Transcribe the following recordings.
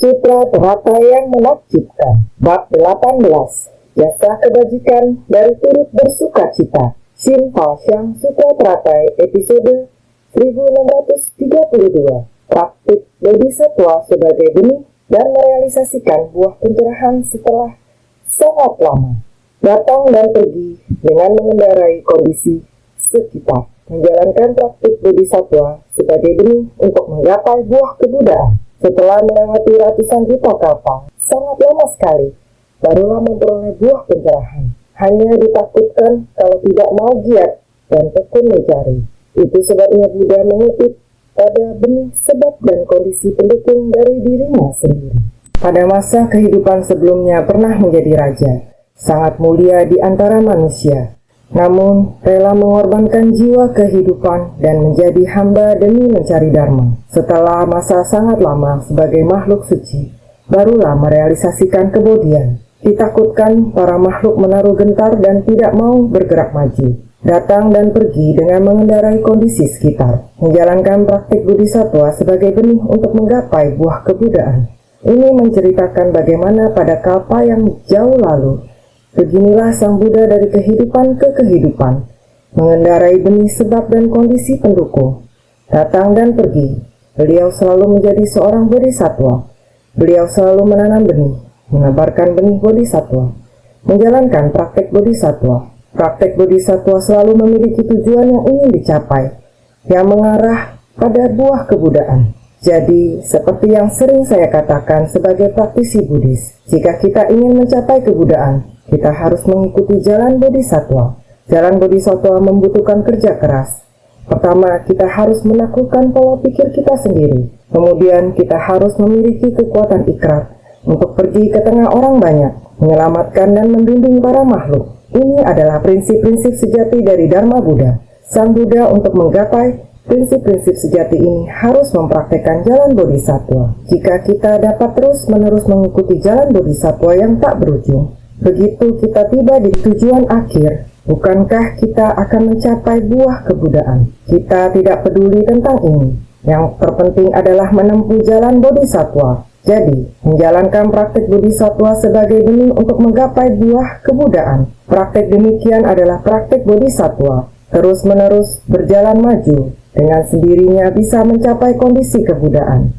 Sutra Terata yang menakjubkan. Bab 18. Jasa kebajikan dari turut bersuka cita. Shin Fa Xiang Sutra Teratai episode 1632. Praktik bodhisattva sebagai benih dan merealisasikan buah pencerahan setelah sangat lama. Datang dan pergi dengan mengendarai kondisi sekitar. Menjalankan praktik bodhisattva sebagai benih untuk menggapai buah kebudaan. Setelah melewati ratusan juta kapal, sangat lama sekali, barulah memperoleh buah pencerahan. Hanya ditakutkan kalau tidak mau giat dan tekun mencari. Itu sebabnya Buddha mengutip pada benih sebab dan kondisi pendukung dari dirinya sendiri. Pada masa kehidupan sebelumnya pernah menjadi raja, sangat mulia di antara manusia. Namun, rela mengorbankan jiwa kehidupan dan menjadi hamba demi mencari dharma. Setelah masa sangat lama sebagai makhluk suci, barulah merealisasikan kebodian. Ditakutkan para makhluk menaruh gentar dan tidak mau bergerak maju. Datang dan pergi dengan mengendarai kondisi sekitar. Menjalankan praktik bodhisattva sebagai benih untuk menggapai buah kebudaan. Ini menceritakan bagaimana pada kalpa yang jauh lalu, beginilah Sang Buddha dari kehidupan ke kehidupan, mengendarai benih sebab dan kondisi pendukung. Datang dan pergi, beliau selalu menjadi seorang bodhisattva. Beliau selalu menanam benih, menebarkan benih bodhisattva, menjalankan praktek bodhisattva. Praktek bodhisattva selalu memiliki tujuan yang ingin dicapai, yang mengarah pada buah kebudaan. Jadi, seperti yang sering saya katakan sebagai praktisi Buddhis, jika kita ingin mencapai kebudaan, kita harus mengikuti jalan bodhisattva. Jalan bodhisattva membutuhkan kerja keras. Pertama, kita harus menaklukkan pola pikir kita sendiri. Kemudian, kita harus memiliki kekuatan ikrar untuk pergi ke tengah orang banyak, menyelamatkan dan membimbing para makhluk. Ini adalah prinsip-prinsip sejati dari Dharma Buddha. Sang Buddha untuk menggapai prinsip-prinsip sejati ini harus mempraktekkan jalan bodhisattva. Jika kita dapat terus-menerus mengikuti jalan bodhisattva yang tak berujung, begitu kita tiba di tujuan akhir, bukankah kita akan mencapai buah kebudaan? Kita tidak peduli tentang ini. Yang terpenting adalah menempuh jalan bodhisattva. Jadi, menjalankan praktik bodhisattva sebagai benih untuk menggapai buah kebudaan. Praktik demikian adalah praktik bodhisattva. Terus-menerus berjalan maju, dengan sendirinya bisa mencapai kondisi kebudaan.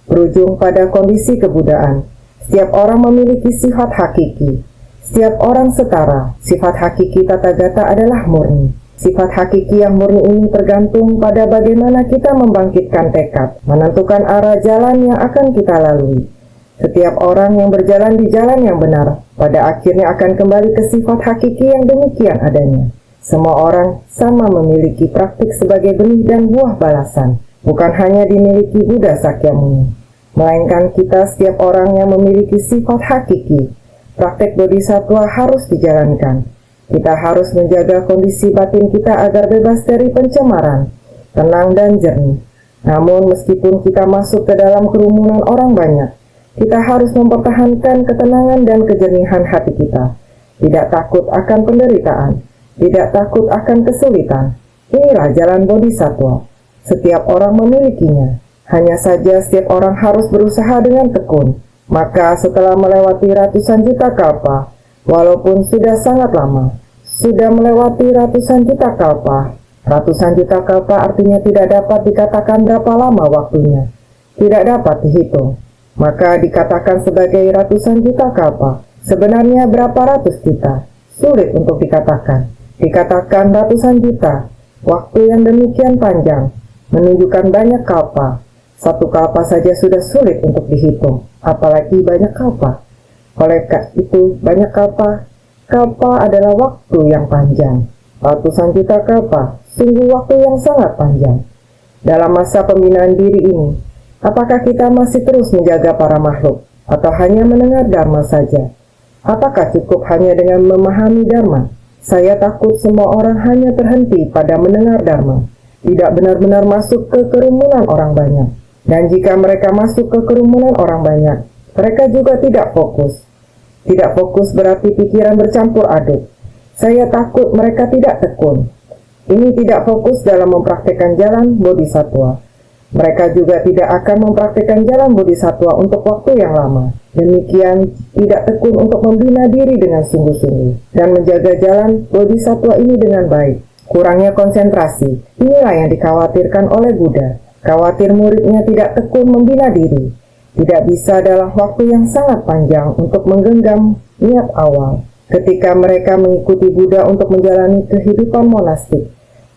Berujung pada kondisi kebudaan, setiap orang memiliki sifat hakiki. Setiap orang setara. Sifat hakiki Tathagata adalah murni. Sifat hakiki yang murni ini tergantung pada bagaimana kita membangkitkan tekad, menentukan arah jalan yang akan kita lalui. Setiap orang yang berjalan di jalan yang benar, pada akhirnya akan kembali ke sifat hakiki yang demikian adanya. Semua orang sama memiliki praktik sebagai benih dan buah balasan. Bukan hanya dimiliki Buddha Sakyamuni, melainkan kita setiap orang yang memiliki sifat hakiki. Praktek bodhisattva harus dijalankan. Kita harus menjaga kondisi batin kita agar bebas dari pencemaran, tenang dan jernih. Namun meskipun kita masuk ke dalam kerumunan orang banyak, kita harus mempertahankan ketenangan dan kejernihan hati kita. Tidak takut akan penderitaan, tidak takut akan kesulitan. Inilah jalan bodhisattva. Setiap orang memilikinya. Hanya saja setiap orang harus berusaha dengan tekun. Maka setelah melewati ratusan juta kalpa, walaupun sudah sangat lama, sudah melewati ratusan juta kalpa. Ratusan juta kalpa artinya tidak dapat dikatakan berapa lama waktunya. Tidak dapat dihitung. Maka dikatakan sebagai ratusan juta kalpa. Sebenarnya berapa ratus juta? Sulit untuk dikatakan. Dikatakan ratusan juta. Waktu yang demikian panjang menunjukkan banyak kalpa. Satu kalpa saja sudah sulit untuk dihitung, apalagi banyak kalpa. Oleh karena itu, banyak kalpa adalah waktu yang panjang. Ratusan juta kalpa, sungguh waktu yang sangat panjang. Dalam masa pembinaan diri ini, apakah kita masih terus menjaga para makhluk, atau hanya mendengar dharma saja? Apakah cukup hanya dengan memahami dharma? Saya takut semua orang hanya terhenti pada mendengar dharma, tidak benar-benar masuk ke kerumunan orang banyak. Dan jika mereka masuk ke kerumunan orang banyak, mereka juga tidak fokus. Tidak fokus berarti pikiran bercampur aduk. Saya takut mereka tidak tekun. Ini tidak fokus dalam mempraktekkan jalan bodhisattva. Mereka juga tidak akan mempraktikkan jalan bodhisattva untuk waktu yang lama. Demikian tidak tekun untuk membina diri dengan sungguh-sungguh dan menjaga jalan bodhisattva ini dengan baik. Kurangnya konsentrasi, inilah yang dikhawatirkan oleh Buddha. Khawatir muridnya tidak tekun membina diri, tidak bisa dalam waktu yang sangat panjang untuk menggenggam niat awal. Ketika mereka mengikuti Buddha untuk menjalani kehidupan monastik,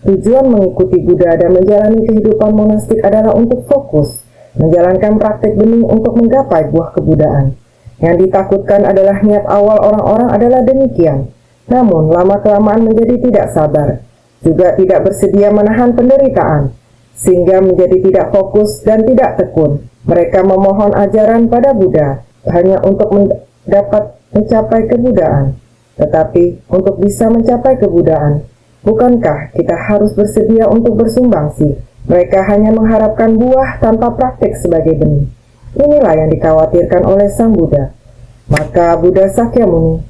tujuan mengikuti Buddha dan menjalani kehidupan monastik adalah untuk fokus, menjalankan praktik bening untuk menggapai buah kebudaan. Yang ditakutkan adalah niat awal orang-orang adalah demikian, namun lama-kelamaan menjadi tidak sabar, juga tidak bersedia menahan penderitaan, sehingga menjadi tidak fokus dan tidak tekun. Mereka memohon ajaran pada Buddha hanya untuk dapat mencapai kebudaan. Tetapi untuk bisa mencapai kebudaan, bukankah kita harus bersedia untuk bersumbangsi? Mereka hanya mengharapkan buah tanpa praktik sebagai benih. Inilah yang dikhawatirkan oleh Sang Buddha. Maka Buddha Sakyamuni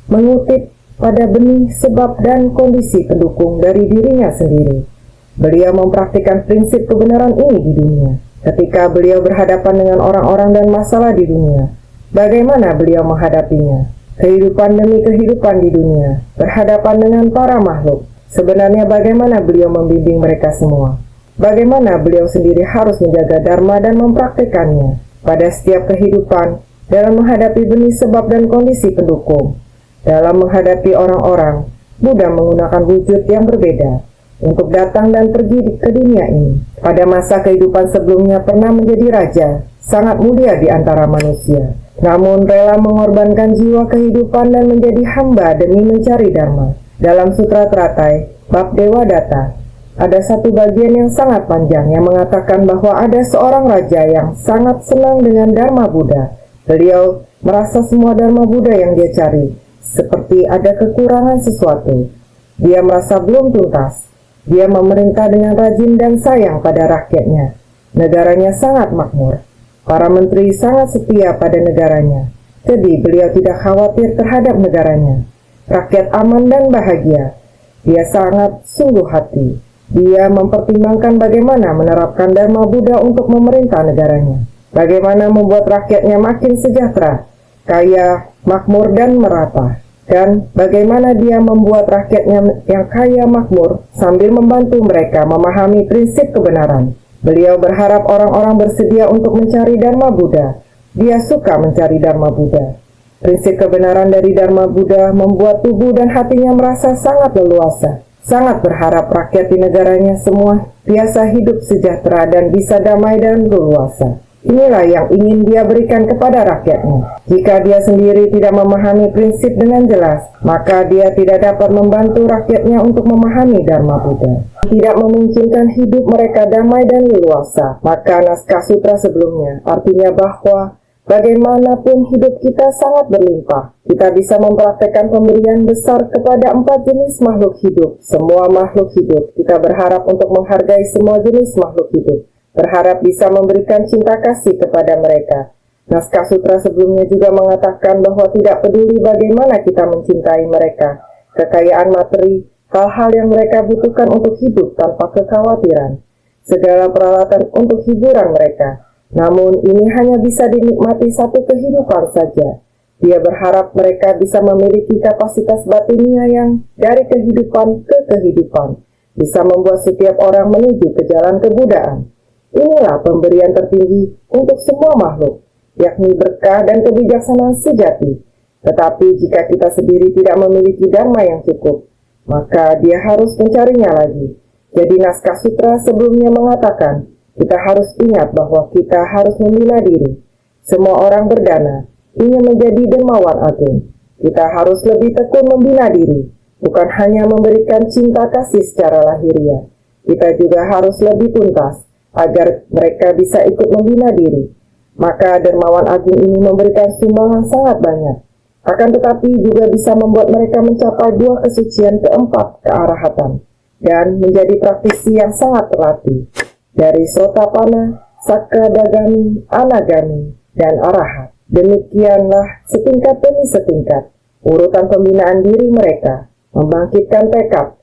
mengutip pada benih sebab dan kondisi pendukung dari dirinya sendiri. Beliau mempraktikkan prinsip kebenaran ini di dunia. Ketika beliau berhadapan dengan orang-orang dan masalah di dunia, bagaimana beliau menghadapinya? Kehidupan demi kehidupan di dunia, berhadapan dengan para makhluk. Sebenarnya bagaimana beliau membimbing mereka semua? Bagaimana beliau sendiri harus menjaga dharma dan mempraktikannya pada setiap kehidupan dalam menghadapi benih sebab dan kondisi pendukung. Dalam menghadapi orang-orang, Buddha menggunakan wujud yang berbeda untuk datang dan pergi ke dunia ini. Pada masa kehidupan sebelumnya pernah menjadi raja, sangat mulia di antara manusia. Namun rela mengorbankan jiwa kehidupan dan menjadi hamba demi mencari dharma. Dalam Sutra Teratai, bab Dewa Data, ada satu bagian yang sangat panjang yang mengatakan bahwa ada seorang raja yang sangat senang dengan dharma Buddha. Beliau merasa semua dharma Buddha yang dia cari seperti ada kekurangan sesuatu. Dia merasa belum tuntas. Dia memerintah dengan rajin dan sayang pada rakyatnya. Negaranya sangat makmur. Para menteri sangat setia pada negaranya. Jadi beliau tidak khawatir terhadap negaranya. Rakyat aman dan bahagia. Dia sangat sungguh hati. Dia mempertimbangkan bagaimana menerapkan dharma Buddha untuk memerintah negaranya. Bagaimana membuat rakyatnya makin sejahtera, kaya, makmur dan merata. Dan bagaimana dia membuat rakyatnya yang kaya makmur sambil membantu mereka memahami prinsip kebenaran. Beliau berharap orang-orang bersedia untuk mencari dharma Buddha. Dia suka mencari dharma Buddha. Prinsip kebenaran dari dharma Buddha membuat tubuh dan hatinya merasa sangat leluasa. Sangat berharap rakyat di negaranya semua biasa hidup sejahtera dan bisa damai dan leluasa. Inilah yang ingin dia berikan kepada rakyatnya. Jika dia sendiri tidak memahami prinsip dengan jelas, maka dia tidak dapat membantu rakyatnya untuk memahami dharma Buddha. Tidak memungkinkan hidup mereka damai dan leluasa. Maka naskah sutra sebelumnya artinya bahwa bagaimanapun hidup kita sangat berlimpah, kita bisa mempraktekkan pemberian besar kepada 4 jenis makhluk hidup. Semua makhluk hidup, kita berharap untuk menghargai semua jenis makhluk hidup. Berharap bisa memberikan cinta kasih kepada mereka. Naskah sutra sebelumnya juga mengatakan bahwa tidak peduli bagaimana kita mencintai mereka, kekayaan materi, hal-hal yang mereka butuhkan untuk hidup tanpa kekhawatiran, segala peralatan untuk hiburan mereka. Namun ini hanya bisa dinikmati satu kehidupan saja. Dia berharap mereka bisa memiliki kapasitas batinia yang dari kehidupan ke kehidupan, bisa membuat setiap orang menuju ke jalan kebudaan. Inilah pemberian tertinggi untuk semua makhluk, yakni berkah dan kebijaksanaan sejati. Tetapi jika kita sendiri tidak memiliki dharma yang cukup, maka dia harus mencarinya lagi. Jadi naskah sutra sebelumnya mengatakan, kita harus ingat bahwa kita harus membina diri. Semua orang berdana ingin menjadi dermawan agung. Kita harus lebih tekun membina diri, bukan hanya memberikan cinta kasih secara lahiriah. Kita juga harus lebih tuntas, agar mereka bisa ikut membina diri. Maka dermawan agung ini memberikan sumbangan sangat banyak. Akan tetapi juga bisa membuat mereka mencapai buah kesucian keempat kearahatan dan menjadi praktisi yang sangat terlatih. Dari Sotapana, Sakadagami, Anagami, dan Arahat. Demikianlah setingkat demi setingkat urutan pembinaan diri mereka. Membangkitkan tekad.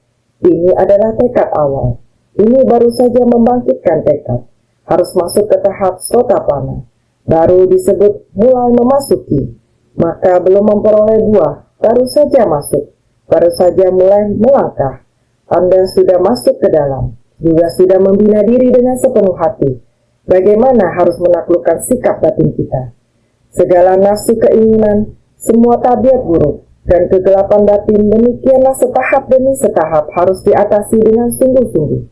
Ini adalah tekad awal. Ini baru saja membangkitkan tekad. harus masuk ke tahap sotapana, baru disebut mulai memasuki. Maka belum memperoleh buah, baru saja masuk, baru saja mulai melangkah. Anda sudah masuk ke dalam, juga sudah membina diri dengan sepenuh hati. Bagaimana harus menaklukkan sikap batin kita? Segala nafsu keinginan, semua tabiat buruk, dan kegelapan batin demikianlah setahap demi setahap harus diatasi dengan sungguh-sungguh.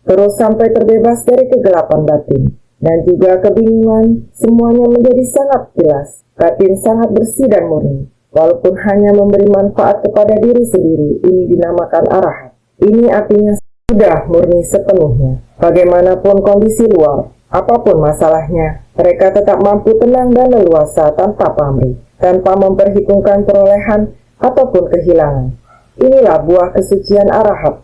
Terus sampai terbebas dari kegelapan batin, dan juga kebingungan, semuanya menjadi sangat jelas. Batin sangat bersih dan murni, walaupun hanya memberi manfaat kepada diri sendiri, ini dinamakan arahat. Ini artinya sudah murni sepenuhnya. Bagaimanapun kondisi luar, apapun masalahnya, mereka tetap mampu tenang dan leluasa tanpa pamrih, tanpa memperhitungkan perolehan ataupun kehilangan. Inilah buah kesucian arahat.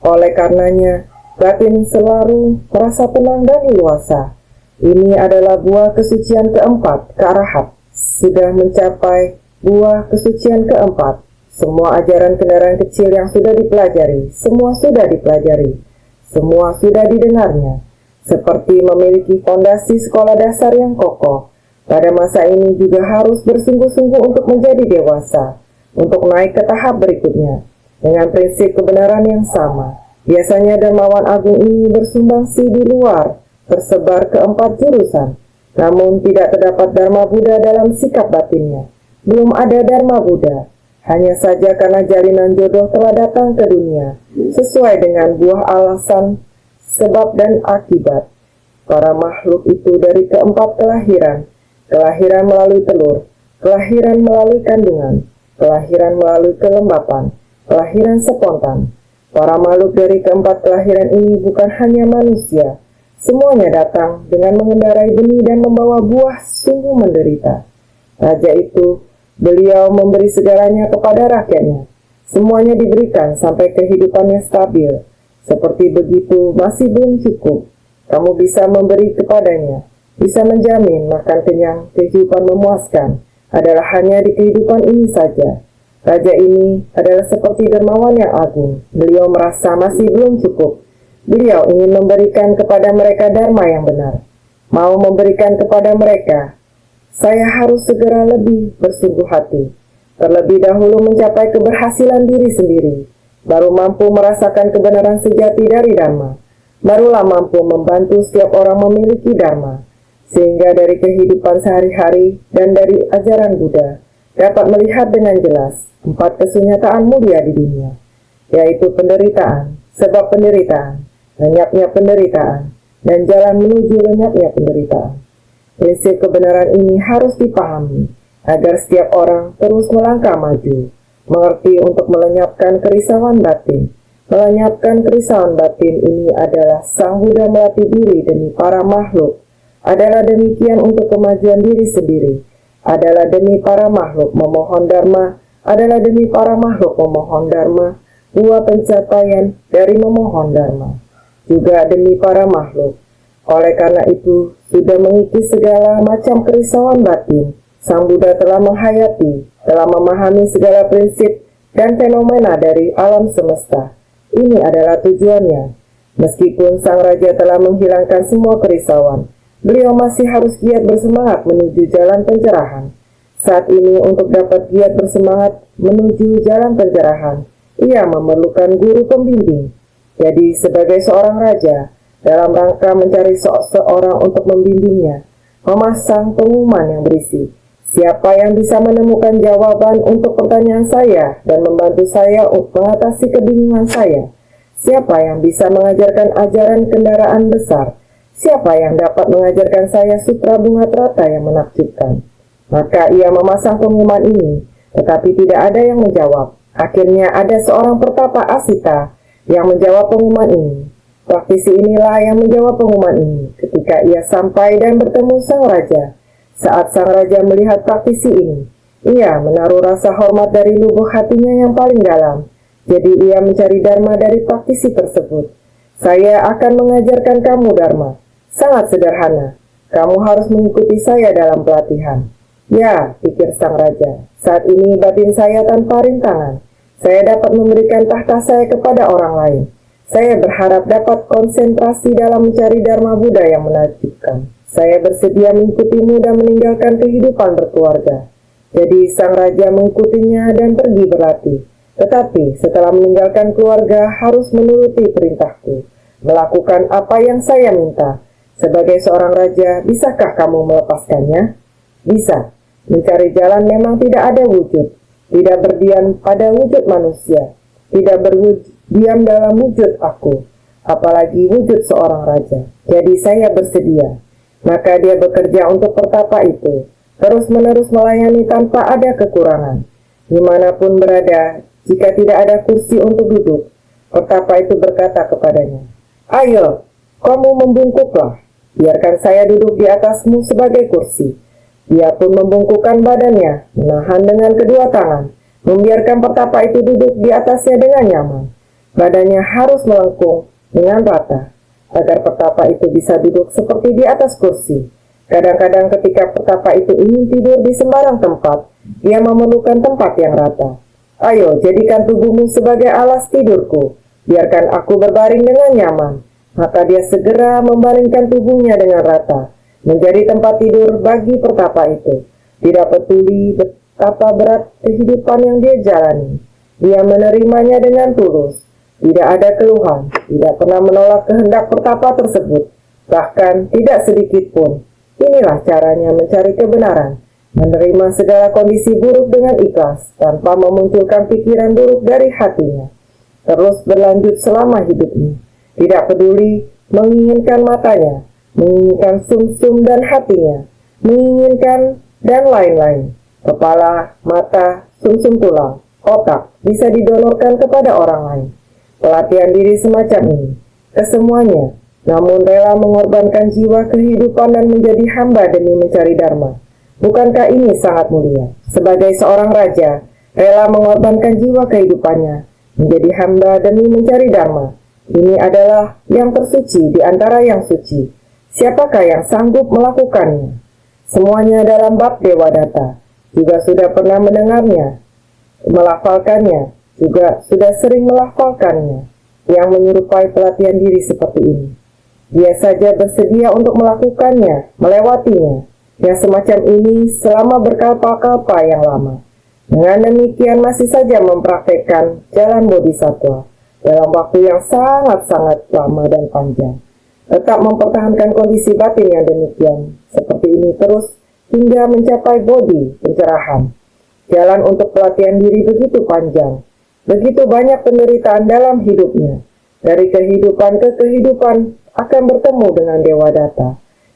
Oleh karenanya, batin selalu merasa tenang dan leluasa. Ini adalah buah kesucian keempat, kearahat. Sudah mencapai buah kesucian keempat. Semua ajaran kendaraan kecil yang sudah dipelajari, semua sudah dipelajari, semua sudah didengarnya. Seperti memiliki fondasi sekolah dasar yang kokoh, pada masa ini juga harus bersungguh-sungguh untuk menjadi dewasa, untuk naik ke tahap berikutnya, dengan prinsip kebenaran yang sama. Biasanya dermawan agung ini bersumbangsi di luar, tersebar ke 4 jurusan, namun tidak terdapat Dharma Buddha dalam sikap batinnya. Belum ada Dharma Buddha, hanya saja karena jalinan jodoh telah datang ke dunia, sesuai dengan buah alasan, sebab dan akibat. Para makhluk itu dari keempat kelahiran, kelahiran melalui telur, kelahiran melalui kandungan, kelahiran melalui kelembapan, kelahiran spontan. Para makhluk dari keempat kelahiran ini bukan hanya manusia, semuanya datang dengan mengendarai benih dan membawa buah sungguh menderita. Raja itu, beliau memberi segalanya kepada rakyatnya. Semuanya diberikan sampai kehidupannya stabil. Seperti begitu masih belum cukup. Kamu bisa memberi kepadanya, bisa menjamin makan kenyang, kehidupan memuaskan, adalah hanya di kehidupan ini saja. Raja ini adalah seperti dermawan yang agung. Beliau merasa masih belum cukup. Beliau ingin memberikan kepada mereka dharma yang benar. Mau memberikan kepada mereka, saya harus segera lebih bersungguh hati. Terlebih dahulu mencapai keberhasilan diri sendiri, baru mampu merasakan kebenaran sejati dari dharma. Barulah mampu membantu setiap orang memiliki dharma, sehingga dari kehidupan sehari-hari dan dari ajaran Buddha dapat melihat dengan jelas 4 kesunyataan mulia di dunia, yaitu penderitaan, sebab penderitaan, lenyapnya penderitaan, dan jalan menuju lenyapnya penderitaan. Prinsip kebenaran ini harus dipahami, agar setiap orang terus melangkah maju, mengerti untuk melenyapkan kerisauan batin. Melenyapkan kerisauan batin ini adalah Sang Buddha melatih diri demi para makhluk, adalah demikian untuk kemajuan diri sendiri, adalah demi para makhluk memohon dharma, adalah demi para makhluk memohon dharma, buah pencapaian dari memohon dharma, juga demi para makhluk. Oleh karena itu, sudah mengikis segala macam kerisauan batin, Sang Buddha telah menghayati, telah memahami segala prinsip dan fenomena dari alam semesta. Ini adalah tujuannya. Meskipun Sang Raja telah menghilangkan semua kerisauan, beliau masih harus giat bersemangat menuju jalan pencerahan. Saat ini untuk dapat giat bersemangat menuju jalan pencerahan, ia memerlukan guru pembimbing. Jadi sebagai seorang raja, dalam rangka mencari seorang untuk membimbingnya, memasang pengumuman yang berisi, siapa yang bisa menemukan jawaban untuk pertanyaan saya dan membantu saya untuk mengatasi kebingungan saya? Siapa yang bisa mengajarkan ajaran kendaraan besar? Siapa yang dapat mengajarkan saya sutra bunga terata yang menakjubkan? Maka ia memasang pengumuman ini, tetapi tidak ada yang menjawab. Akhirnya ada seorang pertapa Asita yang menjawab pengumuman ini. Praktisi inilah yang menjawab pengumuman ini ketika ia sampai dan bertemu sang raja. Saat sang raja melihat praktisi ini, ia menaruh rasa hormat dari lubuk hatinya yang paling dalam. Jadi ia mencari dharma dari praktisi tersebut. Saya akan mengajarkan kamu dharma. Sangat sederhana. Kamu harus mengikuti saya dalam pelatihan. Ya, pikir sang raja. Saat ini batin saya tanpa rintangan. Saya dapat memberikan tahta saya kepada orang lain. Saya berharap dapat konsentrasi dalam mencari Dharma Buddha yang menakjubkan. Saya bersedia mengikutimu dan meninggalkan kehidupan berkeluarga. Jadi sang raja mengikutinya dan pergi berlatih. Tetapi setelah meninggalkan keluarga harus menuruti perintahku, melakukan apa yang saya minta. Sebagai seorang raja, bisakah kamu melepaskannya? Bisa. Mencari jalan memang tidak ada wujud, tidak berdiam pada wujud manusia, tidak berdiam dalam wujud aku, apalagi wujud seorang raja. Jadi saya bersedia. Maka dia bekerja untuk pertapa itu, terus-menerus melayani tanpa ada kekurangan. Dimanapun berada, jika tidak ada kursi untuk duduk, pertapa itu berkata kepadanya, "Ayo, kamu membungkuklah, biarkan saya duduk di atasmu sebagai kursi." Dia pun membungkukkan badannya, menahan dengan kedua tangan, membiarkan pertapa itu duduk di atasnya dengan nyaman. Badannya harus melengkung dengan rata, agar pertapa itu bisa duduk seperti di atas kursi. Kadang-kadang ketika pertapa itu ingin tidur di sembarang tempat, dia memerlukan tempat yang rata. "Ayo, jadikan tubuhmu sebagai alas tidurku, biarkan aku berbaring dengan nyaman." Maka dia segera membaringkan tubuhnya dengan rata, menjadi tempat tidur bagi pertapa itu. Tidak peduli betapa berat kehidupan yang dia jalani, dia menerimanya dengan tulus. Tidak ada keluhan, tidak pernah menolak kehendak pertapa tersebut, bahkan tidak sedikit pun. Inilah caranya mencari kebenaran, menerima segala kondisi buruk dengan ikhlas, tanpa memunculkan pikiran buruk dari hatinya. Terus berlanjut selama hidupnya, tidak peduli menginginkan matanya, menginginkan sumsum dan hatinya, menginginkan dan lain-lain. Kepala, mata, sumsum tulang, otak bisa didonorkan kepada orang lain. Pelatihan diri semacam ini, kesemuanya, namun rela mengorbankan jiwa, kehidupan dan menjadi hamba demi mencari dharma. Bukankah ini sangat mulia? Sebagai seorang raja, rela mengorbankan jiwa kehidupannya, menjadi hamba demi mencari dharma. Ini adalah yang tersuci di antara yang suci. Siapakah yang sanggup melakukannya? Semuanya dalam bab Dewadatta. Juga sudah pernah mendengarnya, melafalkannya, juga sudah sering melafalkannya. Yang menyerupai pelatihan diri seperti ini, dia saja bersedia untuk melakukannya, melewatinya. Yang semacam ini selama berkalpa-kalpa yang lama. Dengan demikian masih saja mempraktekkan jalan bodhisattva dalam waktu yang sangat-sangat lama dan panjang. Tetap mempertahankan kondisi batin yang demikian, seperti ini terus, hingga mencapai bodhi, pencerahan. Jalan untuk pelatihan diri begitu panjang, begitu banyak penderitaan dalam hidupnya. Dari kehidupan ke kehidupan akan bertemu dengan Dewadatta.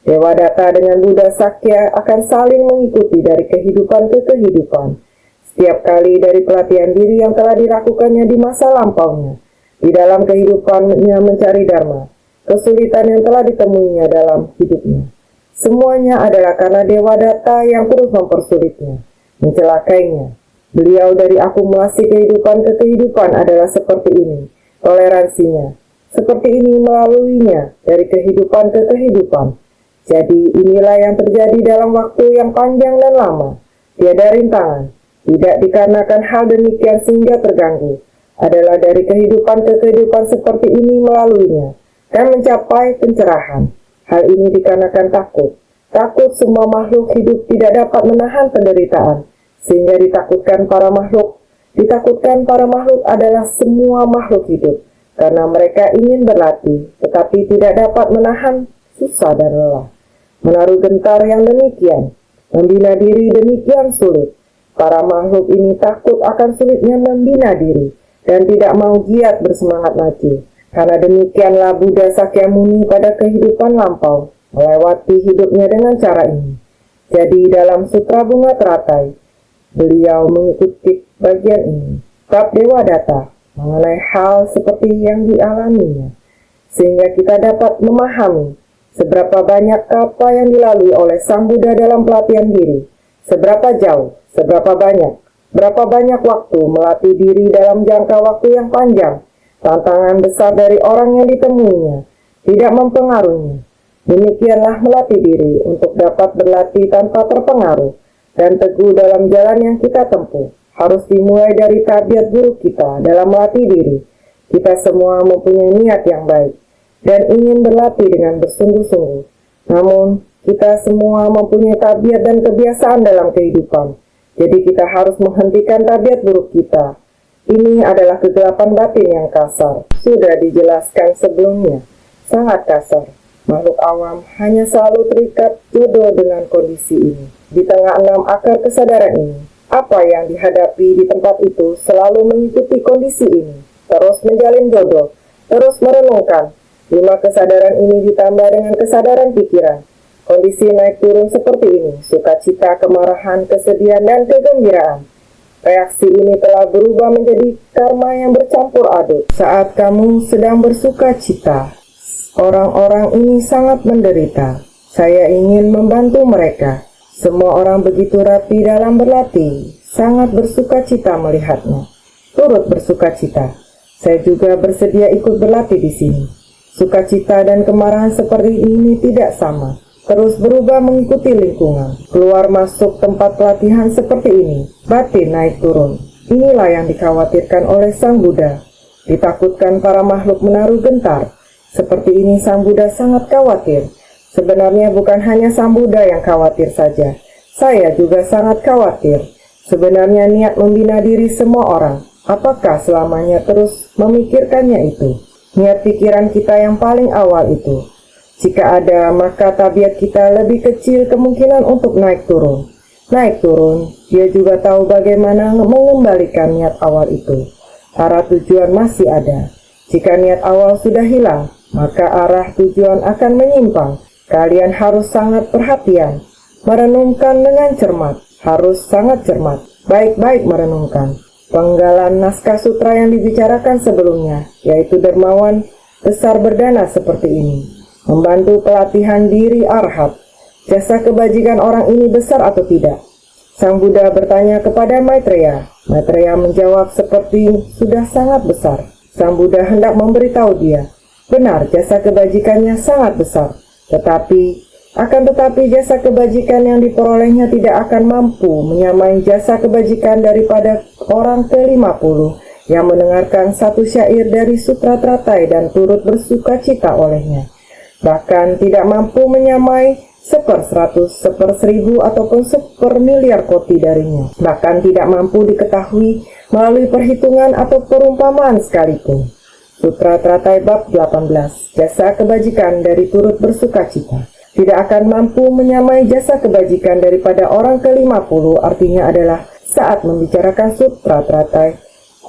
Dewadatta dengan Buddha Sakya akan saling mengikuti dari kehidupan ke kehidupan. Setiap kali dari pelatihan diri yang telah dilakukannya di masa lampaunya, di dalam kehidupannya mencari dharma, kesulitan yang telah ditemuinya dalam hidupnya. Semuanya adalah karena Dewadatta yang terus mempersulitnya, mencelakainya. Beliau dari akumulasi kehidupan ke kehidupan adalah seperti ini, toleransinya. Seperti ini melaluinya dari kehidupan ke kehidupan. Jadi inilah yang terjadi dalam waktu yang panjang dan lama. Tiada rintangan, tidak dikarenakan hal demikian sehingga terganggu. Adalah dari kehidupan ke kehidupan seperti ini melaluinya dan mencapai pencerahan. Hal ini dikarenakan takut. Takut semua makhluk hidup tidak dapat menahan penderitaan, sehingga ditakutkan para makhluk. Ditakutkan para makhluk adalah semua makhluk hidup, karena mereka ingin berlatih, tetapi tidak dapat menahan susah dan lelah. Menaruh gentar yang demikian, membina diri demikian sulit. Para makhluk ini takut akan sulitnya membina diri, dan tidak mau giat bersemangat maju. Karena demikianlah Buddha Sakyamuni pada kehidupan lampau, melewati hidupnya dengan cara ini. Jadi dalam Sutra Bunga Teratai, beliau mengikuti bagian ini, bab Dewadatta, mengenai hal seperti yang dialaminya, sehingga kita dapat memahami seberapa banyak apa yang dilalui oleh Sang Buddha dalam pelatihan diri, seberapa jauh, seberapa banyak, berapa banyak waktu melatih diri dalam jangka waktu yang panjang. Tantangan besar dari orang yang ditemuinya tidak mempengaruhinya. Demikianlah melatih diri untuk dapat berlatih tanpa terpengaruh dan teguh dalam jalan yang kita tempuh. Harus dimulai dari tabiat buruk kita dalam melatih diri. Kita semua mempunyai niat yang baik dan ingin berlatih dengan bersungguh-sungguh. Namun, kita semua mempunyai tabiat dan kebiasaan dalam kehidupan. Jadi kita harus menghentikan tabiat buruk kita. Ini adalah kegelapan batin yang kasar. Sudah dijelaskan sebelumnya, sangat kasar. Makhluk awam hanya selalu terikat jodoh dengan kondisi ini. Di tengah 6 akar kesadaran ini, apa yang dihadapi di tempat itu selalu mengikuti kondisi ini. Terus menjalin jodoh, terus merenungkan. 5 kesadaran ini ditambah dengan kesadaran pikiran. Kondisi naik turun seperti ini, sukacita, kemarahan, kesedihan, dan kegembiraan. Reaksi ini telah berubah menjadi karma yang bercampur aduk. Saat kamu sedang bersuka cita, orang-orang ini sangat menderita. Saya ingin membantu mereka. Semua orang begitu rapi dalam berlatih, sangat bersuka cita melihatnya. Turut bersuka cita. Saya juga bersedia ikut berlatih di sini. Sukacita dan kemarahan seperti ini tidak sama. Terus berubah mengikuti lingkungan. Keluar masuk tempat pelatihan seperti ini. Batin naik turun. Inilah yang dikhawatirkan oleh Sang Buddha. Ditakutkan para makhluk menaruh gentar. Seperti ini Sang Buddha sangat khawatir. Sebenarnya bukan hanya Sang Buddha yang khawatir saja. Saya juga sangat khawatir. Sebenarnya niat membina diri semua orang. Apakah selamanya terus memikirkannya itu? Niat pikiran kita yang paling awal itu. Jika ada, maka tabiat kita lebih kecil kemungkinan untuk naik turun. Naik turun, dia juga tahu bagaimana mengembalikan niat awal itu. Arah tujuan masih ada. Jika niat awal sudah hilang, maka arah tujuan akan menyimpang. Kalian harus sangat perhatian. Merenungkan dengan cermat. Harus sangat cermat. Baik-baik merenungkan. Penggalan naskah sutra yang dibicarakan sebelumnya, yaitu dermawan besar berdana seperti ini. Membantu pelatihan diri arhat. Jasa kebajikan orang ini besar atau tidak? Sang Buddha bertanya kepada Maitreya. Maitreya menjawab seperti sudah sangat besar. Sang Buddha hendak memberitahu dia. Benar, jasa kebajikannya sangat besar. Tetapi jasa kebajikan yang diperolehnya tidak akan mampu menyamai jasa kebajikan daripada orang ke-50 yang mendengarkan satu syair dari Sutra Teratai dan turut bersuka cita olehnya. Bahkan tidak mampu menyamai 1/100, 1/1000 ataupun 1/miliar koti darinya. Bahkan tidak mampu diketahui melalui perhitungan atau perumpamaan sekalipun. Sutra Teratai bab 18, jasa kebajikan dari turut bersuka cita. Tidak akan mampu menyamai jasa kebajikan daripada orang ke-50, artinya adalah saat membicarakan Sutra Teratai,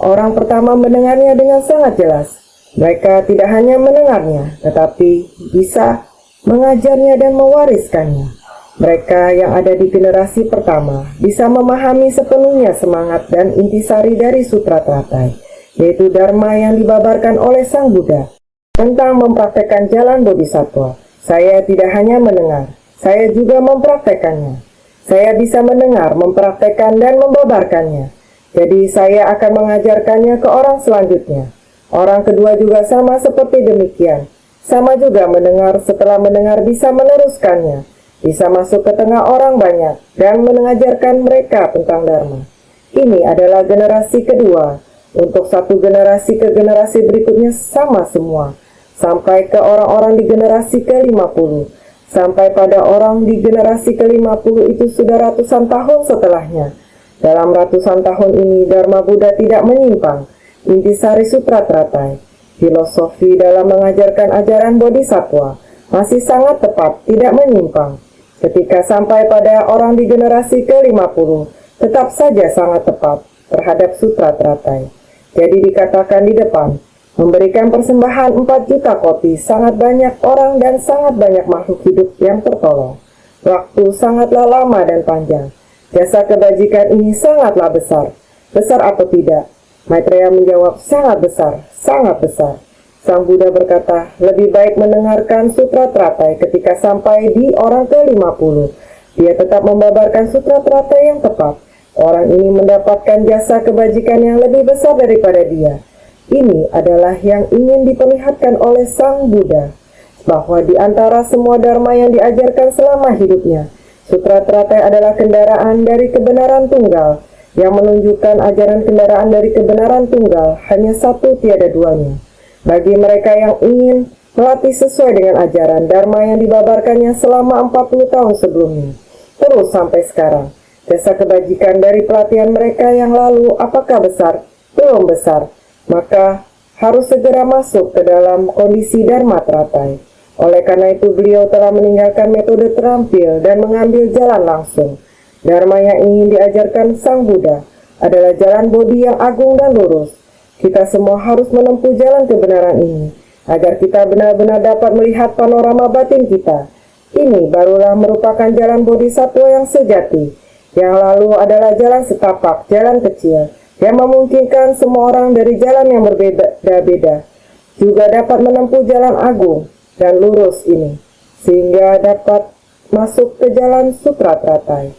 orang pertama mendengarnya dengan sangat jelas. Mereka tidak hanya mendengarnya, tetapi bisa mengajarnya dan mewariskannya. Mereka yang ada di generasi pertama bisa memahami sepenuhnya semangat dan intisari dari Sutra Teratai, yaitu Dharma yang dibabarkan oleh Sang Buddha tentang mempraktekkan jalan Bodhisattva. Saya tidak hanya mendengar, saya juga mempraktekannya. Saya bisa mendengar, mempraktekkan, dan membabarkannya. Jadi saya akan mengajarkannya ke orang selanjutnya. Orang kedua juga sama seperti demikian. Sama juga mendengar, setelah mendengar bisa meneruskannya. Bisa masuk ke tengah orang banyak dan mengajarkan mereka tentang Dharma. Ini adalah generasi kedua. Untuk satu generasi ke generasi berikutnya sama semua. Sampai ke orang-orang di generasi ke-50. Sampai pada orang di generasi ke-50 itu sudah ratusan tahun setelahnya. Dalam ratusan tahun ini Dharma Buddha tidak menyimpang. Intisari Sutra Teratai, filosofi dalam mengajarkan ajaran Bodhisattva, masih sangat tepat, tidak menyimpang. Ketika sampai pada orang di generasi ke-50, tetap saja sangat tepat terhadap Sutra Teratai. Jadi dikatakan di depan, memberikan persembahan 4 juta koti, sangat banyak orang dan sangat banyak makhluk hidup yang tertolong. Waktu sangatlah lama dan panjang. Jasa kebajikan ini sangatlah besar. Besar atau tidak? Maitreya menjawab, sangat besar, sangat besar. Sang Buddha berkata, lebih baik mendengarkan Sutra Teratai ketika sampai di orang ke-50. Dia tetap membabarkan Sutra Teratai yang tepat. Orang ini mendapatkan jasa kebajikan yang lebih besar daripada dia. Ini adalah yang ingin diperlihatkan oleh Sang Buddha, bahwa di antara semua dharma yang diajarkan selama hidupnya, Sutra Teratai adalah kendaraan dari kebenaran tunggal yang menunjukkan ajaran kendaraan dari kebenaran tunggal hanya satu tiada duanya. Bagi mereka yang ingin melatih sesuai dengan ajaran Dharma yang dibabarkannya selama 40 tahun sebelumnya, terus sampai sekarang, jasa kebajikan dari pelatihan mereka yang lalu apakah besar? Belum besar, maka harus segera masuk ke dalam kondisi Dharma teratai. Oleh karena itu beliau telah meninggalkan metode terampil dan mengambil jalan langsung. Dharma yang ingin diajarkan Sang Buddha adalah jalan Bodhi yang agung dan lurus. Kita semua harus menempuh jalan kebenaran ini, agar kita benar-benar dapat melihat panorama batin kita. Ini barulah merupakan jalan Bodhisattva yang sejati. Yang lalu adalah jalan setapak, jalan kecil, yang memungkinkan semua orang dari jalan yang berbeda-beda juga dapat menempuh jalan agung dan lurus ini, sehingga dapat masuk ke jalan Sutra Teratai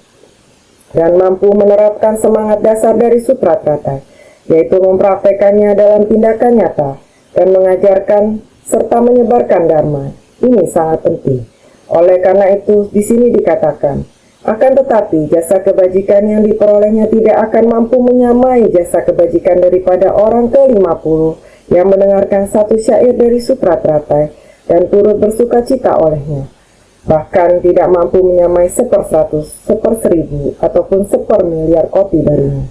dan mampu menerapkan semangat dasar dari Sutra Teratai, yaitu mempraktekannya dalam tindakan nyata dan mengajarkan serta menyebarkan Dharma. Ini sangat penting. Oleh karena itu, di sini dikatakan, akan tetapi jasa kebajikan yang diperolehnya tidak akan mampu menyamai jasa kebajikan daripada orang ke-50 yang mendengarkan satu syair dari Sutra Teratai dan turut bersuka cita olehnya. Bahkan tidak mampu menyamai 1/100, 1/1000, ataupun 1/miliar kopi darinya.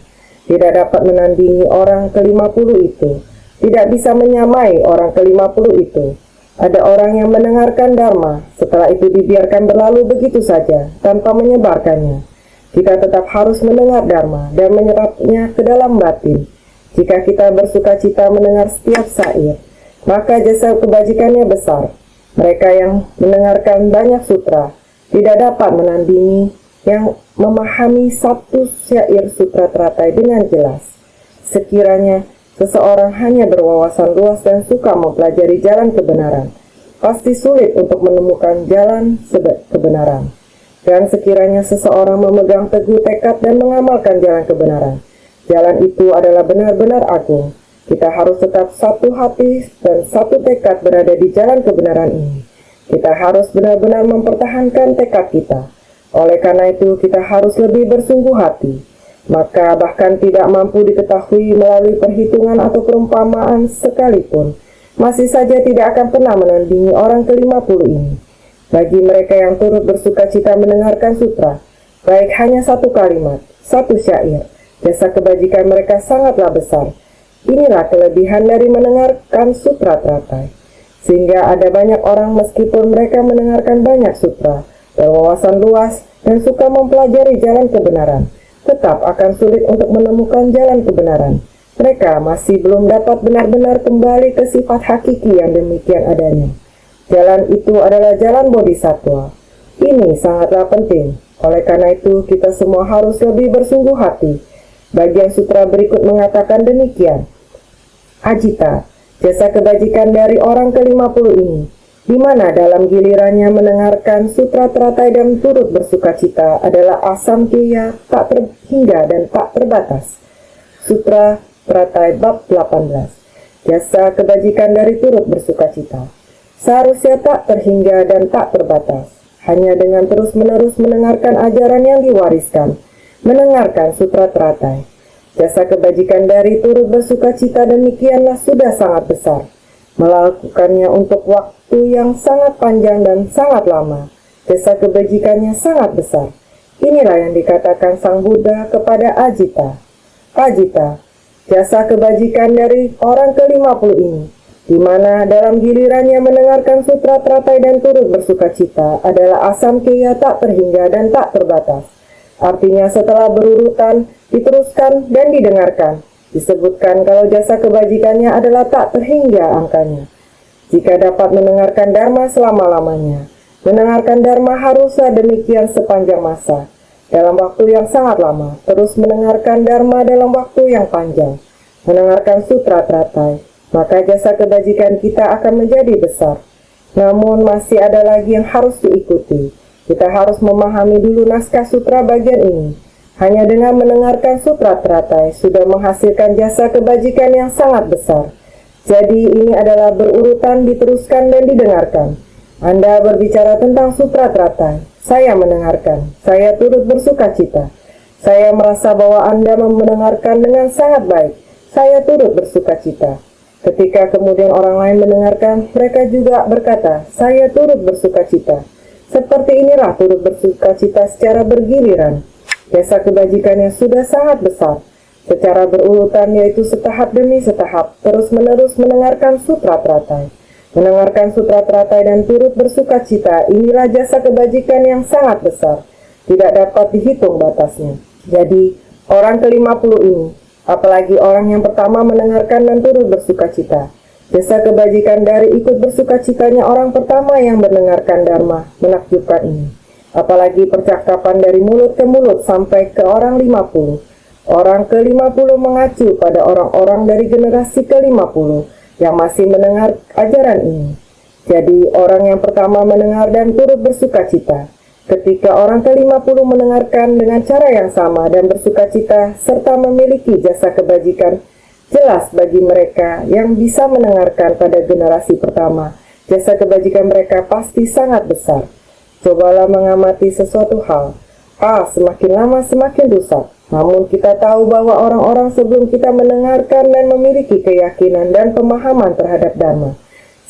Tidak dapat menandingi orang ke-50 itu. Tidak bisa menyamai orang ke-50 itu. Ada orang yang mendengarkan Dharma, setelah itu dibiarkan berlalu begitu saja, tanpa menyebarkannya. Kita tetap harus mendengar Dharma dan menyerapnya ke dalam batin. Jika kita bersuka cita mendengar setiap syair, maka jasa kebajikannya besar. Mereka yang mendengarkan banyak sutra tidak dapat menandingi yang memahami satu syair Sutra Teratai dengan jelas. Sekiranya seseorang hanya berwawasan luas dan suka mempelajari jalan kebenaran, pasti sulit untuk menemukan jalan kebenaran. Dan sekiranya seseorang memegang teguh tekad dan mengamalkan jalan kebenaran, jalan itu adalah benar-benar agung. Kita harus tetap satu hati dan satu tekad berada di jalan kebenaran ini. Kita harus benar-benar mempertahankan tekad kita. Oleh karena itu, kita harus lebih bersungguh hati. Maka bahkan tidak mampu diketahui melalui perhitungan atau perumpamaan sekalipun, masih saja tidak akan pernah menandingi orang ke-50 ini. Bagi mereka yang turut bersuka cita mendengarkan sutra, baik hanya satu kalimat, satu syair, jasa kebajikan mereka sangatlah besar. Inilah kelebihan dari mendengarkan Sutra Teratai. Sehingga ada banyak orang meskipun mereka mendengarkan banyak sutra, berwawasan luas, dan suka mempelajari jalan kebenaran, tetap akan sulit untuk menemukan jalan kebenaran. Mereka masih belum dapat benar-benar kembali ke sifat hakiki yang demikian adanya. Jalan itu adalah jalan Bodhisattva. Ini sangatlah penting. Oleh karena itu, kita semua harus lebih bersungguh hati. Bagian sutra berikut mengatakan demikian. Ajita, jasa kebajikan dari orang ke-50 ini, di mana dalam gilirannya mendengarkan Sutra Teratai dan turut bersuka cita adalah asamkeya tak terhingga dan tak terbatas. Sutra Teratai bab 18. Jasa kebajikan dari turut bersuka cita seharusnya tak terhingga dan tak terbatas. Hanya dengan terus-menerus mendengarkan ajaran yang diwariskan, mendengarkan Sutra Teratai, jasa kebajikan dari turut bersuka cita demikianlah sudah sangat besar. Melakukannya untuk waktu yang sangat panjang dan sangat lama, jasa kebajikannya sangat besar. Inilah yang dikatakan Sang Buddha kepada Ajita. Ajita, jasa kebajikan dari orang ke-50 ini, di mana dalam gilirannya mendengarkan Sutra Teratai dan turut bersuka cita adalah asamkeya tak terhingga dan tak terbatas. Artinya setelah berurutan, diteruskan dan didengarkan, disebutkan kalau jasa kebajikannya adalah tak terhingga angkanya. Jika dapat mendengarkan Dharma selama-lamanya, mendengarkan Dharma haruslah demikian sepanjang masa, dalam waktu yang sangat lama, terus mendengarkan Dharma dalam waktu yang panjang, mendengarkan Sutra Teratai, maka jasa kebajikan kita akan menjadi besar. Namun masih ada lagi yang harus diikuti. Kita harus memahami dulu naskah sutra bagian ini. Hanya dengan mendengarkan Sutra Teratai sudah menghasilkan jasa kebajikan yang sangat besar. Jadi ini adalah berurutan diteruskan dan didengarkan. Anda berbicara tentang Sutra Teratai, saya mendengarkan, saya turut bersuka cita. Saya merasa bahwa Anda mendengarkan dengan sangat baik. Saya turut bersuka cita. Ketika kemudian orang lain mendengarkan, mereka juga berkata, saya turut bersuka cita. Seperti inilah turut bersuka cita secara bergiliran. Jasa kebajikannya sudah sangat besar. Secara berurutan yaitu setahap demi setahap, terus-menerus mendengarkan sutra teratai. Mendengarkan sutra teratai dan turut bersuka cita, inilah jasa kebajikan yang sangat besar. Tidak dapat dihitung batasnya. Jadi, orang ke-50 ini, apalagi orang yang pertama mendengarkan dan turut bersuka cita. Jasa kebajikan dari ikut bersuka citanya orang pertama yang mendengarkan Dharma menakjubkan ini. Apalagi percakapan dari mulut ke mulut sampai ke orang 50. Orang ke-50 mengacu pada orang-orang dari generasi ke-50 yang masih mendengar ajaran ini. Jadi orang yang pertama mendengar dan turut bersuka cita. Ketika orang ke-50 mendengarkan dengan cara yang sama dan bersuka cita serta memiliki jasa kebajikan, jelas bagi mereka yang bisa mendengarkan pada generasi pertama, jasa kebajikan mereka pasti sangat besar. Cobalah mengamati sesuatu hal. Semakin lama semakin rusak. Namun kita tahu bahwa orang-orang sebelum kita mendengarkan dan memiliki keyakinan dan pemahaman terhadap Dharma,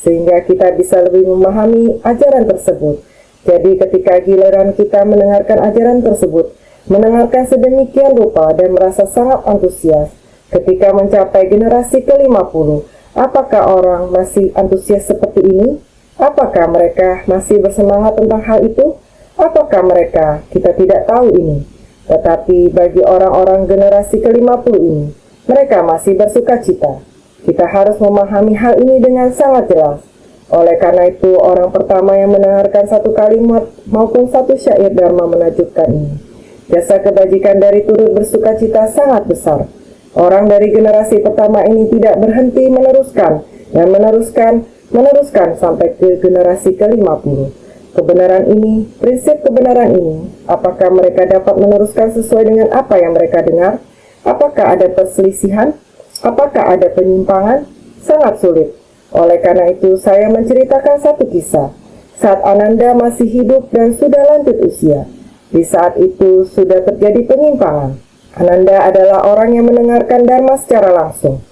sehingga kita bisa lebih memahami ajaran tersebut. Jadi ketika giliran kita mendengarkan ajaran tersebut, mendengarkan sedemikian rupa dan merasa sangat antusias, ketika mencapai generasi ke-50, apakah orang masih antusias seperti ini? Apakah mereka masih bersemangat tentang hal itu? Apakah mereka? Kita tidak tahu ini. Tetapi bagi orang-orang generasi ke-50 ini, mereka masih bersuka cita. Kita harus memahami hal ini dengan sangat jelas. Oleh karena itu, orang pertama yang mendengarkan satu kalimat maupun satu syair Dharma menakjubkan ini. Jasa kebajikan dari turut bersuka cita sangat besar. Orang dari generasi pertama ini tidak berhenti meneruskan dan meneruskan sampai ke generasi ke-50. Kebenaran ini, prinsip kebenaran ini, apakah mereka dapat meneruskan sesuai dengan apa yang mereka dengar? Apakah ada perselisihan? Apakah ada penyimpangan? Sangat sulit. Oleh karena itu, saya menceritakan satu kisah. Saat Ananda masih hidup dan sudah lanjut usia, di saat itu sudah terjadi penyimpangan. Ananda adalah orang yang mendengarkan Dharma secara langsung.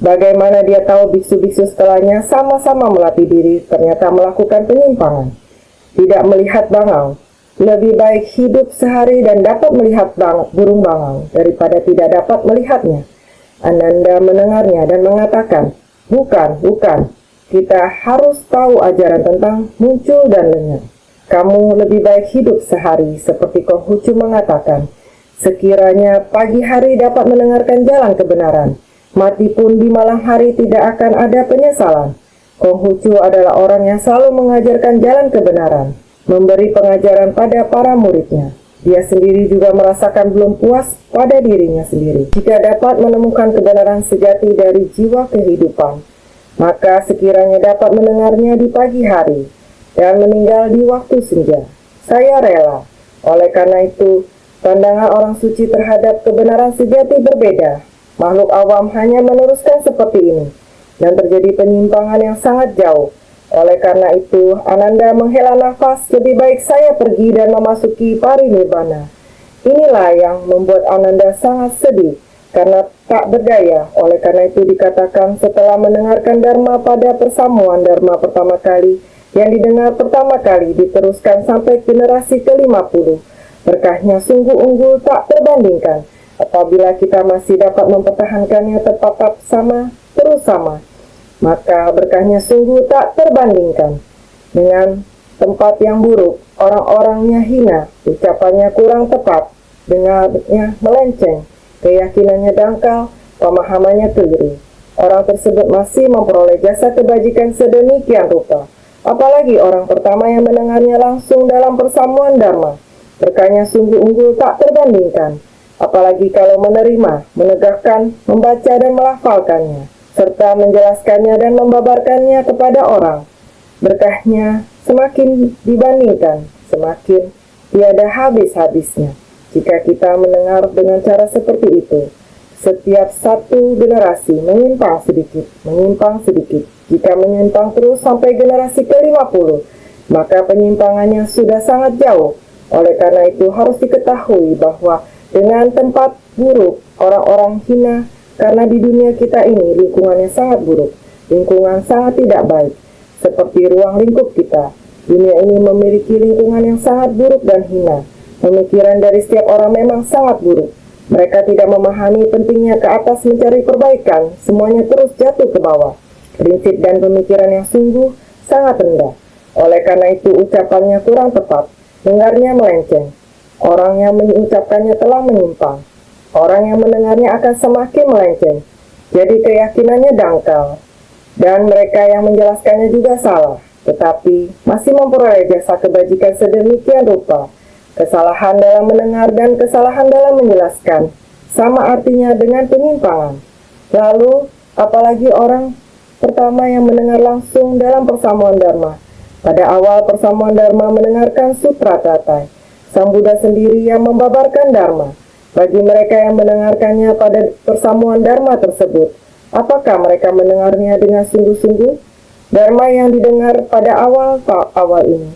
Bagaimana dia tahu biksu-biksu setelahnya sama-sama melatih diri ternyata melakukan penyimpangan. Tidak melihat bangau. Lebih baik hidup sehari dan dapat melihat burung bangau daripada tidak dapat melihatnya. Ananda mendengarnya dan mengatakan, Bukan. Kita harus tahu ajaran tentang muncul dan lenyap. Kamu lebih baik hidup sehari seperti Konghucu mengatakan. Sekiranya pagi hari dapat mendengarkan jalan kebenaran, mati pun di malam hari tidak akan ada penyesalan. Konghucu adalah orang yang selalu mengajarkan jalan kebenaran, memberi pengajaran pada para muridnya. Dia sendiri juga merasakan belum puas pada dirinya sendiri. Jika dapat menemukan kebenaran sejati dari jiwa kehidupan, maka sekiranya dapat mendengarnya di pagi hari dan meninggal di waktu senja. Saya rela. Oleh karena itu, pandangan orang suci terhadap kebenaran sejati berbeda. Makhluk awam hanya meneruskan seperti ini, dan terjadi penyimpangan yang sangat jauh. Oleh karena itu, Ananda menghela nafas, lebih baik saya pergi dan memasuki parinibbana. Inilah yang membuat Ananda sangat sedih, karena tak berdaya. Oleh karena itu dikatakan setelah mendengarkan Dharma pada persamuan Dharma pertama kali, yang didengar pertama kali diteruskan sampai generasi ke-50. Berkahnya sungguh unggul tak terbandingkan, apabila kita masih dapat mempertahankannya tetap sama, terus sama. Maka berkahnya sungguh tak terbandingkan. Dengan tempat yang buruk, orang-orangnya hina, ucapannya kurang tepat, dengarnya melenceng, keyakinannya dangkal, pemahamannya keliru. Orang tersebut masih memperoleh jasa kebajikan sedemikian rupa. Apalagi orang pertama yang mendengarnya langsung dalam persamuan Dharma. Berkahnya sungguh unggul tak terbandingkan. Apalagi kalau menerima, menegakkan, membaca dan melafalkannya, serta menjelaskannya dan membabarkannya kepada orang. Berkahnya semakin dibandingkan, semakin tiada habis-habisnya. Jika kita mendengar dengan cara seperti itu, setiap satu generasi menyimpang sedikit. Jika menyimpang terus sampai generasi ke-50, maka penyimpangannya sudah sangat jauh. Oleh karena itu harus diketahui bahwa dengan tempat buruk, orang-orang hina, karena di dunia kita ini lingkungannya sangat buruk, lingkungan sangat tidak baik, seperti ruang lingkup kita. Dunia ini memiliki lingkungan yang sangat buruk dan hina. Pemikiran dari setiap orang memang sangat buruk. Mereka tidak memahami pentingnya ke atas mencari perbaikan, semuanya terus jatuh ke bawah. Prinsip dan pemikiran yang sungguh sangat rendah. Oleh karena itu ucapannya kurang tepat, dengarnya melenceng. Orang yang mengucapkannya telah menyimpang. Orang yang mendengarnya akan semakin melenceng. Jadi keyakinannya dangkal. Dan mereka yang menjelaskannya juga salah. Tetapi masih memperoleh jasa kebajikan sedemikian rupa. Kesalahan dalam mendengar dan kesalahan dalam menjelaskan sama artinya dengan penyimpangan. Lalu, apalagi orang pertama yang mendengar langsung dalam persamuan Dharma. Pada awal persamuan Dharma mendengarkan sutra teratai. Sang Buddha sendiri yang membabarkan Dharma. Bagi mereka yang mendengarkannya pada persamuan Dharma tersebut, apakah mereka mendengarnya dengan sungguh-sungguh? Dharma yang didengar pada awal ini,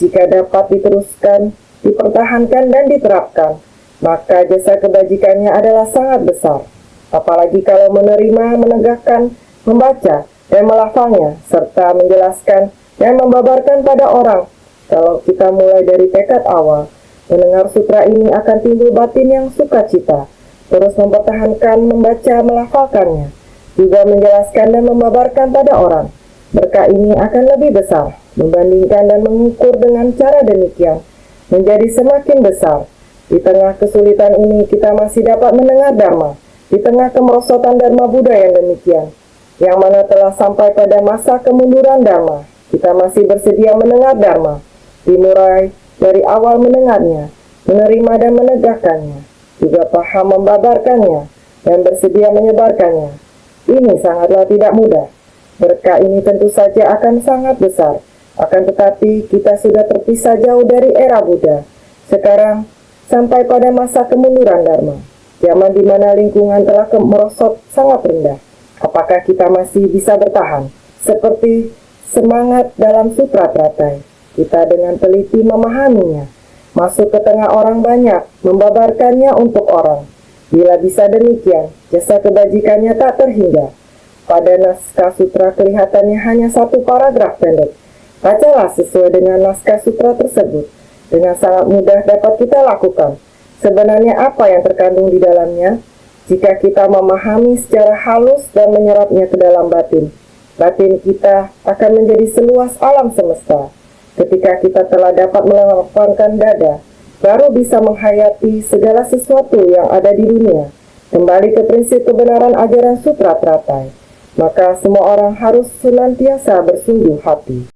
jika dapat diteruskan, dipertahankan dan diterapkan, maka jasa kebajikannya adalah sangat besar. Apalagi kalau menerima, menegakkan, membaca, dan melafalnya, serta menjelaskan dan membabarkan pada orang. Kalau kita mulai dari tekad awal, mendengar sutra ini akan timbul batin yang sukacita, terus mempertahankan, membaca, melafalkannya, juga menjelaskan dan membabarkan pada orang. Berkah ini akan lebih besar, membandingkan dan mengukur dengan cara demikian, menjadi semakin besar. Di tengah kesulitan ini kita masih dapat mendengar Dharma, di tengah kemerosotan Dharma Buddha yang demikian, yang mana telah sampai pada masa kemunduran Dharma, kita masih bersedia mendengar Dharma, dimulai dari awal mendengarnya, menerima dan menegakkannya, juga paham membabarkannya, dan bersedia menyebarkannya. Ini sangatlah tidak mudah. Berkah ini tentu saja akan sangat besar, akan tetapi kita sudah terpisah jauh dari era Buddha. Sekarang, sampai pada masa kemunduran Dharma, zaman di mana lingkungan telah merosot sangat rendah. Apakah kita masih bisa bertahan? Seperti semangat dalam sutra teratai, kita dengan teliti memahaminya, masuk ke tengah orang banyak, membabarkannya untuk orang. Bila bisa demikian, jasa kebajikannya tak terhingga. Pada naskah sutra kelihatannya hanya satu paragraf pendek. Bacalah sesuai dengan naskah sutra tersebut. Dengan sangat mudah dapat kita lakukan. Sebenarnya apa yang terkandung di dalamnya? Jika kita memahami secara halus dan menyerapnya ke dalam batin, batin kita akan menjadi seluas alam semesta. Ketika kita telah dapat melapangkan dada, baru bisa menghayati segala sesuatu yang ada di dunia. Kembali ke prinsip kebenaran ajaran sutra teratai, maka semua orang harus senantiasa bersungguh hati.